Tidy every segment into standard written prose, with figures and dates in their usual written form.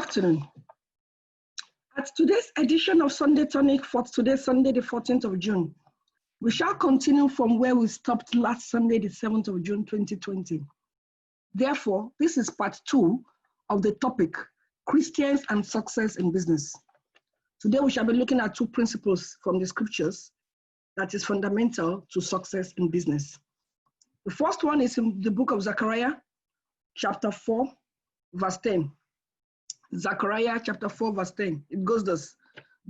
afternoon. At today's edition of Sunday Tonic for today, Sunday, the 14th of June, we shall continue from where we stopped last Sunday, the 7th of June, 2020. Therefore, this is part 2 of the topic, Christians and Success in Business. Today, we shall be looking at 2 principles from the scriptures that is fundamental to success in business. The first one is in the book of Zechariah, chapter 4, verse 10. Zechariah chapter 4, verse 10. It goes thus: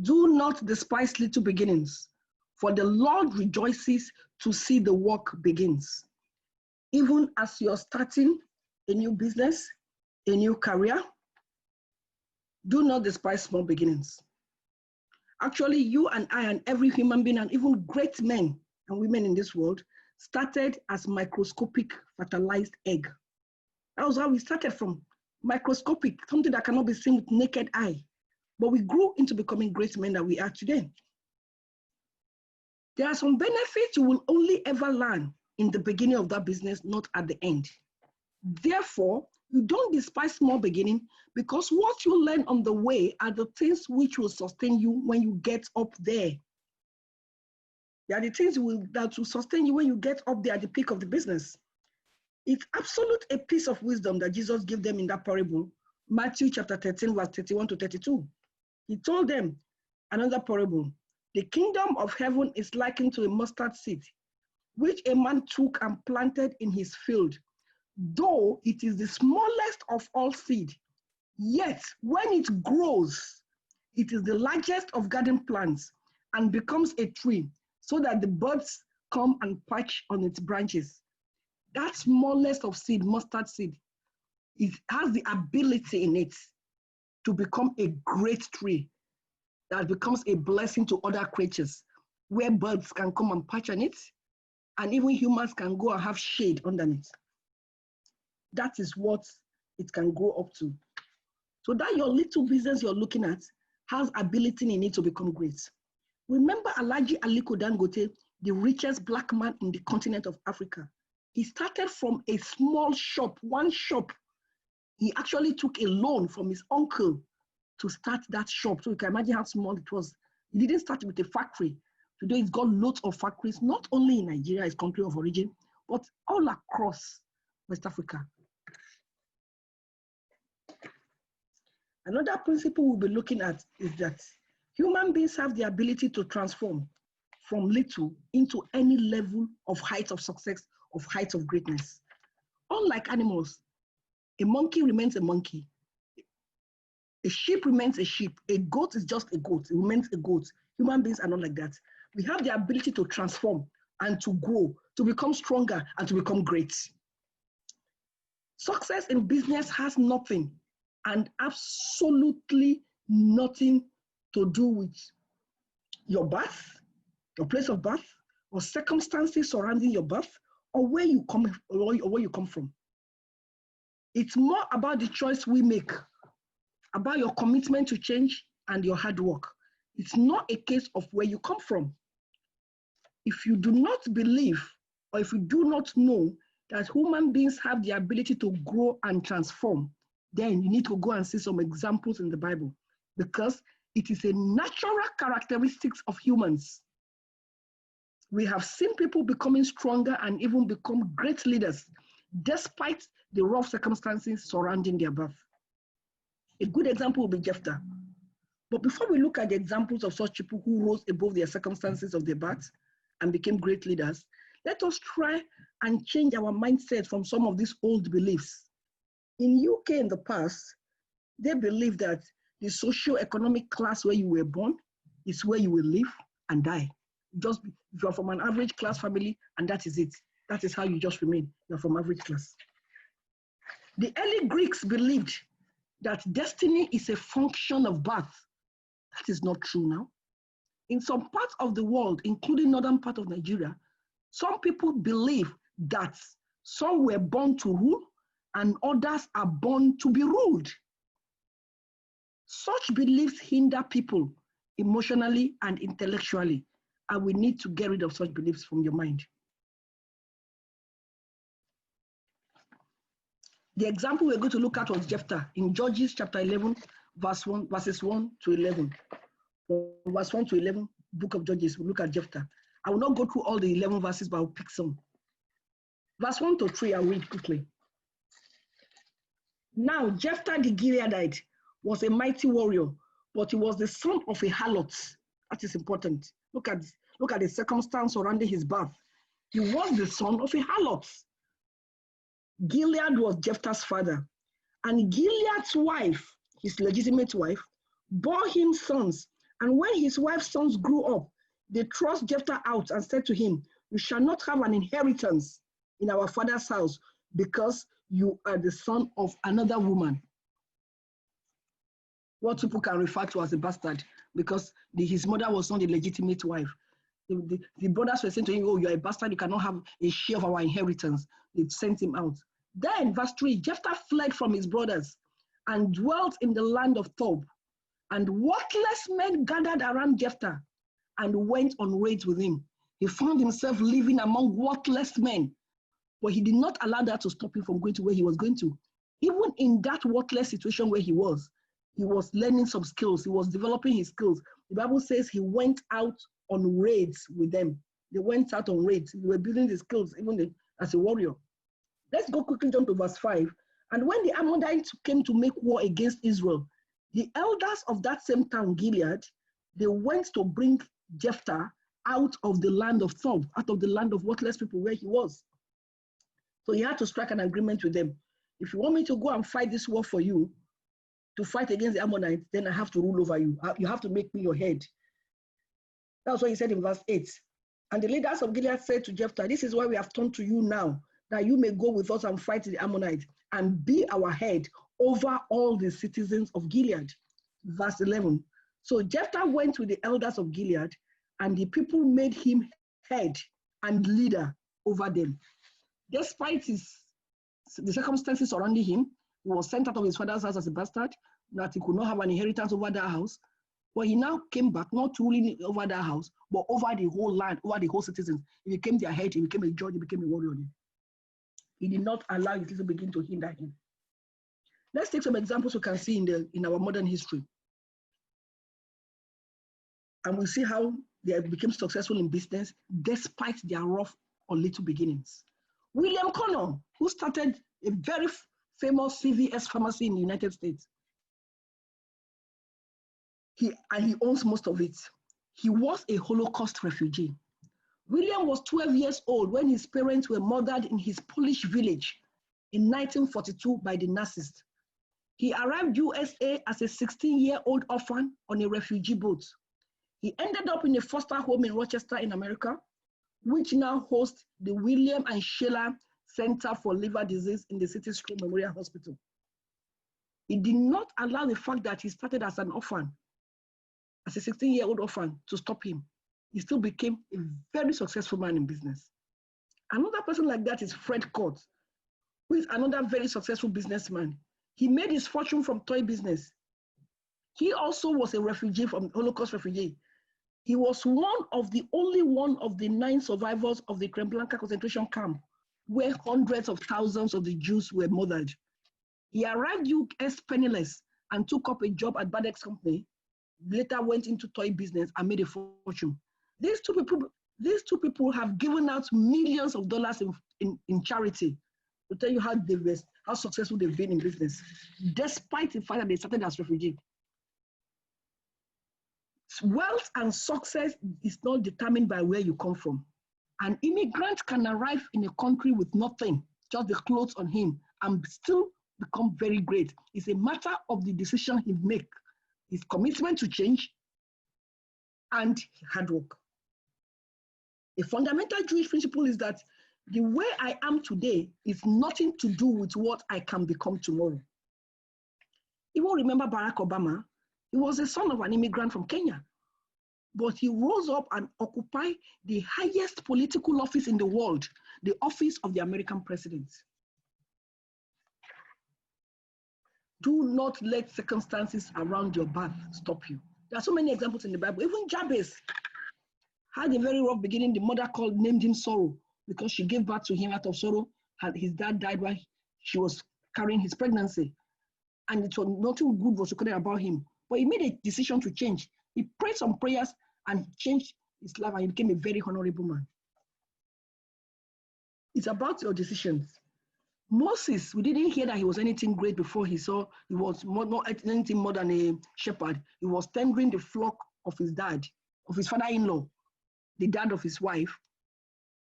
do not despise little beginnings, for the Lord rejoices to see the work begins. Even as you're starting a new business, a new career, do not despise small beginnings. Actually, you and I and every human being and even great men and women in this world started as microscopic fertilized egg. That was how we started, from microscopic, something that cannot be seen with naked eye. But we grew into becoming great men that we are today. There are some benefits you will only ever learn in the beginning of that business, not at the end. Therefore, you don't despise small beginning, because what you learn on the way are the things which will sustain you when you get up there. They are the things that will sustain you when you get up there at the peak of the business. It's absolute a piece of wisdom that Jesus gave them in that parable, Matthew chapter 13, verse 31 to 32. He told them another parable. The kingdom of heaven is likened to a mustard seed, which a man took and planted in his field. Though it is the smallest of all seed, yet when it grows, it is the largest of garden plants and becomes a tree, so that the birds come and perch on its branches. That smallest of seed, mustard seed, it has the ability in it to become a great tree that becomes a blessing to other creatures, where birds can come and perch on it, and even humans can go and have shade underneath. That is what it can grow up to. So that your little business you're looking at has ability in it to become great. Remember Alhaji Aliko Dangote, the richest black man in the continent of Africa. He started from a small shop, one shop. He actually took a loan from his uncle to start that shop. So you can imagine how small it was. He didn't start with a factory. Today he's got lots of factories, not only in Nigeria, his country of origin, but all across West Africa. Another principle we'll be looking at is that human beings have the ability to transform from little into any level of height of success, of height of greatness. Unlike animals, a monkey remains a monkey. A sheep remains a sheep. A goat is just a goat. It remains a goat. Human beings are not like that. We have the ability to transform and to grow, to become stronger and to become great. Success in business has nothing and absolutely nothing to do with your birth, your place of birth, or circumstances surrounding your birth, or where you come from. It's more about the choice we make, about your commitment to change and your hard work. It's not a case of where you come from. If you do not believe, or if you do not know that human beings have the ability to grow and transform, then you need to go and see some examples in the Bible, because it is a natural characteristics of humans. We have seen people becoming stronger and even become great leaders, despite the rough circumstances surrounding their birth. A good example will be Jephthah. But before we look at the examples of such people who rose above their circumstances of their birth and became great leaders, let us try and change our mindset from some of these old beliefs. In UK in the past, they believed that the socio-economic class where you were born is where you will live and die. Just if you're from an average class family, and that is it. That is how you just remain. You're from average class. The early Greeks believed that destiny is a function of birth. That is not true now. In some parts of the world, including northern part of Nigeria, some people believe that some were born to rule and others are born to be ruled. Such beliefs hinder people emotionally and intellectually, and we need to get rid of such beliefs from your mind. The example we're going to look at was Jephthah in Judges chapter 11, verses 1 to 11. From verse 1 to 11, book of Judges, we look at Jephthah. I will not go through all the 11 verses, but I'll pick some. Verse 1 to 3, I'll read quickly. Now, Jephthah the Gileadite was a mighty warrior, but he was the son of a harlot. That is important. Look at the circumstance surrounding his birth. He was the son of a harlot. Gilead was Jephthah's father, and Gilead's wife, his legitimate wife, bore him sons. And when his wife's sons grew up, they thrust Jephthah out and said to him, "You shall not have an inheritance in our father's house, because you are the son of another woman." What people can refer to as a bastard, because his mother was not the legitimate wife. The brothers were saying to him, "Oh, you're a bastard, you cannot have a share of our inheritance." They sent him out. Then, verse 3, Jephthah fled from his brothers and dwelt in the land of Tob. And worthless men gathered around Jephthah and went on raids with him. He found himself living among worthless men, but he did not allow that to stop him from going to where he was going to. Even in that worthless situation where he was learning some skills. He was developing his skills. The Bible says he went out on raids with them. They went out on raids. They were building the skills even as a warrior. Let's go quickly jump to verse 5. And when the Ammonites came to make war against Israel, the elders of that same town, Gilead, they went to bring Jephthah out of the land of Tob, out of the land of worthless people where he was. So he had to strike an agreement with them. If you want me to go and fight this war for you, to fight against the Ammonites, then I have to rule over you. You have to make me your head. That's what he said in verse 8. And the leaders of Gilead said to Jephthah, "This is why we have turned to you now, that you may go with us and fight the Ammonites and be our head over all the citizens of Gilead." Verse 11. So Jephthah went with the elders of Gilead, and the people made him head and leader over them. Despite the circumstances surrounding him, he was sent out of his father's house as a bastard, that he could not have an inheritance over that house. But he now came back, not ruling over that house, but over the whole land, over the whole citizens. He became their head, he became a judge, he became a warrior. He did not allow it to begin to hinder him. Let's take some examples we can see in our modern history. And we'll see how they became successful in business despite their rough or little beginnings. William Connor, who started a very famous CVS pharmacy in the United States. He owns most of it. He was a Holocaust refugee. William was 12 years old when his parents were murdered in his Polish village in 1942 by the Nazis. He arrived USA as a 16-year-old orphan on a refugee boat. He ended up in a foster home in Rochester in America, which now hosts the William and Sheila Center for Liver Disease in the City School Memorial Hospital. He did not allow the fact that he started as an orphan, as a 16-year-old orphan, to stop him. He still became a very successful man in business. Another person like that is Fred Cott, who is another very successful businessman. He made his fortune from toy business. He also was a refugee, from Holocaust refugee. He was only one of the 9 survivors of the Treblinka concentration camp, where hundreds of thousands of the Jews were murdered. He arrived US penniless and took up a job at Badex Company, later went into toy business and made a fortune. These two people have given out millions of dollars in charity, to tell you how successful they've been in business, despite the fact that they started as refugees. Wealth and success is not determined by where you come from. An immigrant can arrive in a country with nothing, just the clothes on him, and still become very great. It's a matter of the decision he makes, his commitment to change, and hard work. A fundamental Jewish principle is that the way I am today is nothing to do with what I can become tomorrow. You will remember Barack Obama. He was the son of an immigrant from Kenya, but he rose up and occupied the highest political office in the world, the office of the American president. Do not let circumstances around your path stop you. There are so many examples in the Bible. Even Jabez had a very rough beginning. The mother named him Sorrow because she gave birth to him out of sorrow. And his dad died while she was carrying his pregnancy. and it was nothing good was recorded about him. But he made a decision to change. He prayed some prayers and he changed his life and he became a very honorable man. It's about your decisions. Moses, we didn't hear that he was anything great before he was not anything more than a shepherd. He was tendering the flock of his dad, of his father-in-law, the dad of his wife,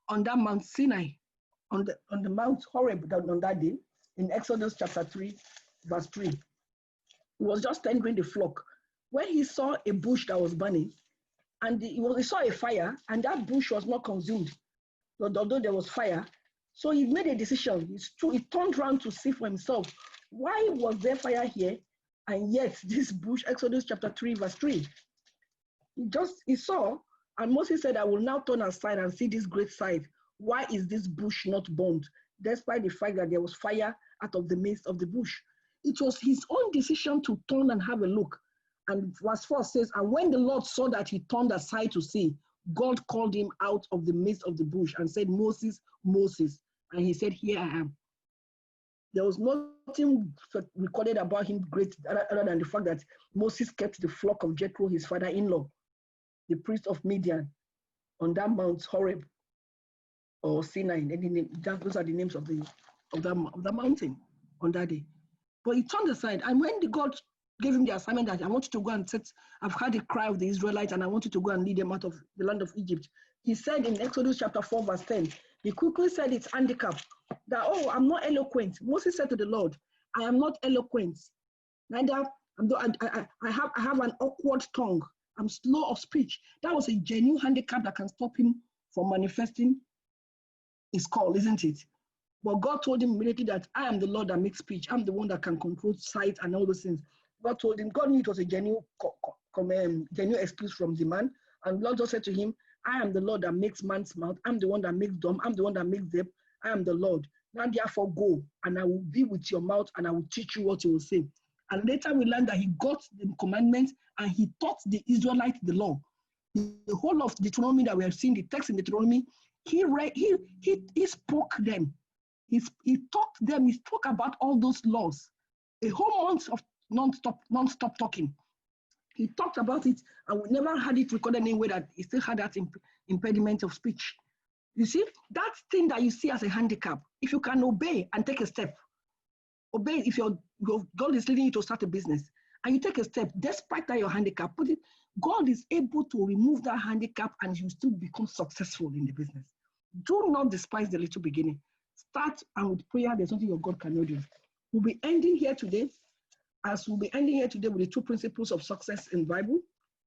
on that Mount Sinai, on the Mount Horeb on that day, in Exodus chapter 3, verse 3. He was just tendering the flock. When he saw a bush that was burning, and he saw a fire, and that bush was not consumed, although there was fire. So he made a decision. He turned around to see for himself, why was there fire here? And yet this bush, Exodus chapter 3, verse 3. He saw, and Moses said, I will now turn aside and see this great sight. Why is this bush not burned? Despite the fact that there was fire out of the midst of the bush. It was his own decision to turn and have a look. And verse 4 says, and when the Lord saw that he turned aside to see, God called him out of the midst of the bush and said, Moses, Moses. And he said, here I am. There was nothing recorded about him great other than the fact that Moses kept the flock of Jethro, his father-in-law, the priest of Midian, on that Mount Horeb or Sinai. Those are the names of the mountain on that day. But he turned aside, and when God gave him the assignment that I want you to go and I've heard the cry of the Israelites, and I want you to go and lead them out of the land of Egypt. He said in Exodus chapter 4, verse 10, he quickly said it's handicap, that, I'm not eloquent. Moses said to the Lord, I am not eloquent. Neither, I have an awkward tongue. I'm slow of speech. That was a genuine handicap that can stop him from manifesting his call, isn't it? But God told him immediately that I am the Lord that makes speech. I'm the one that can control sight and all those things. God told him, God knew it was a genuine excuse from the man. And Lord just said to him, I am the Lord that makes man's mouth. I'm the one that makes dumb. I'm the one that makes deaf. I am the Lord. Now therefore go, and I will be with your mouth, and I will teach you what you will say. And later we learned that he got the commandments and he taught the Israelites the law. The whole of Deuteronomy that we have seen, the text in Deuteronomy, he spoke them. He taught them, he spoke about all those laws. A whole month of non-stop talking. He talked about it, and we never had it recorded anywhere that he still had that impediment of speech. You see, that thing that you see as a handicap, if you can obey and take a step, obey if your God is leading you to start a business, and you take a step, despite that your handicap, God is able to remove that handicap and you still become successful in the business. Do not despise the little beginning. Start, and with prayer, there's something your God cannot do. We'll be ending here today. We'll be ending here today with the 2 principles of success in the Bible.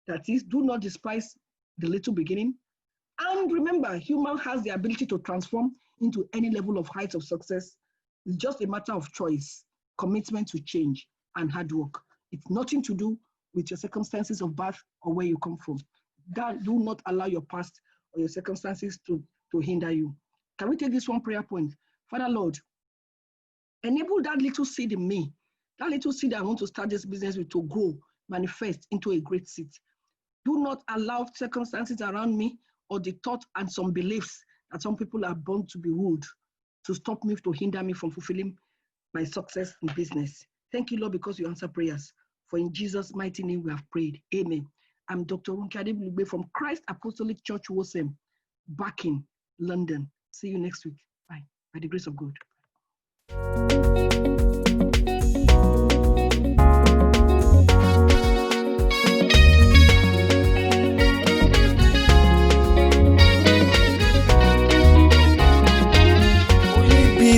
That is, do not despise the little beginning. And remember, human has the ability to transform into any level of heights of success. It's just a matter of choice, commitment to change, and hard work. It's nothing to do with your circumstances of birth or where you come from. Do not allow your past or your circumstances to hinder you. Can we take this one prayer point? Father Lord, enable that little seed in me, that little seed I want to start this business with, to grow, manifest into a great seed. Do not allow circumstances around me or the thought and some beliefs that some people are born to be rude to stop me, to hinder me from fulfilling my success in business. Thank you, Lord, because you answer prayers. For in Jesus' mighty name we have prayed. Amen. I'm Dr. Ronke Adegbulugbe from Christ Apostolic Church WOSEM, back in London. See you next week. Bye. By the grace of God.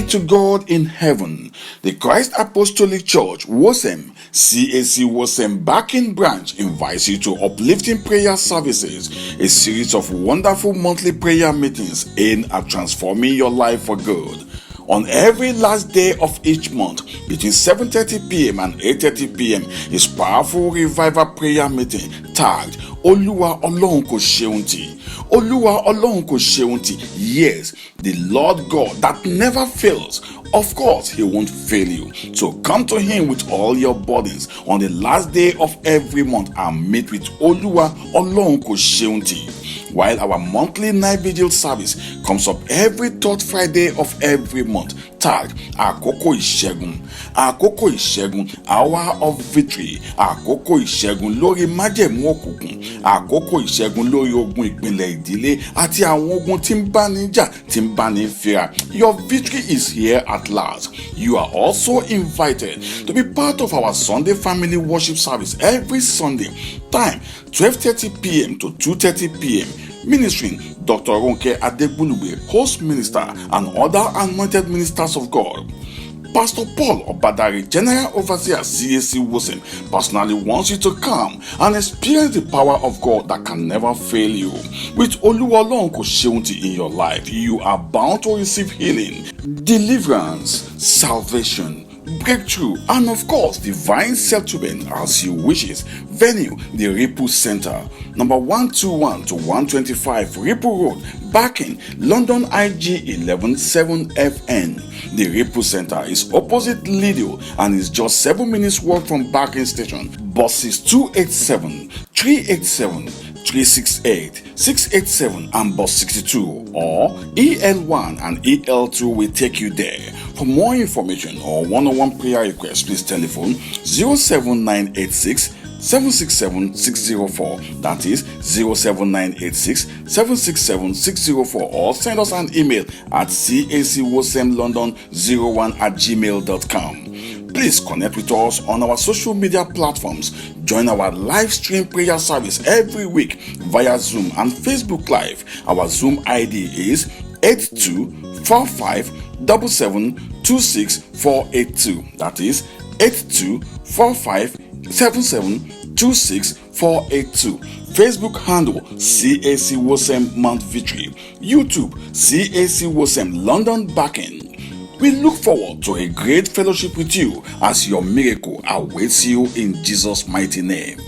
To God in heaven, the Christ Apostolic Church WOSEM, CAC WOSEM Backing Branch invites you to Uplifting Prayer Services, a series of wonderful monthly prayer meetings aimed at transforming your life for good. On every last day of each month, between 7:30 p.m. and 8:30 p.m. is powerful revival prayer meeting tagged Oluwa Olorun Koseunti. Oluwa Olorun Koseunti. Yes, the Lord God that never fails. Of course, He won't fail you. So come to Him with all your burdens on the last day of every month and meet with Oluwa Olorun Koseunti. While our monthly night vigil service comes up every third Friday of every month, Hashtag Àkókò Ìṣẹ́gun. Àkókò Ìṣẹ́gun, hour of victory. Àkókò Ìṣẹ́gun lórí májẹ̀mú òkùnkùn. Àkókò Ìṣẹ́gun lórí ogun ìpìlẹ̀ ìdílé àti àwọn ogun tí ń bá ní jà, tí ń bá ní fira. Your victory is here at last. You are also invited to be part of our Sunday family worship service every Sunday. Time 12:30 p.m. to 2:30 p.m. Ministering Dr. Ronke Adegbulugbe, host minister, and other anointed ministers of God. Pastor Paul Obadari, General Overseer CAC WOSEM, personally wants you to come and experience the power of God that can never fail you. With Oluwa Olorun Koseunti in your life, you are bound to receive healing, deliverance, salvation, breakthrough, and of course, divine settlement as you wishes. Venue, the Ripple Center, number 121 to 125 Ripple Road, Barking, London IG 117FN. The Ripple Center is opposite Lido and is just 7 minutes walk from Barking Station. Buses 287, 387, 368, 687 and bus 62 or EL1 and EL2 will take you there. For more information or one-on-one prayer requests, please telephone 07986 767 604. That is 07986 767 604, or send us an email at cacwosemlondon01@gmail.com. Please connect with us on our social media platforms. Join our live stream prayer service every week via Zoom and Facebook Live. Our Zoom ID is 82457726 That is 82457726 Facebook handle CAC WOSEM Mount Victory. YouTube CAC WOSEM London Barking. We look forward to a great fellowship with you as your miracle awaits you in Jesus' mighty name.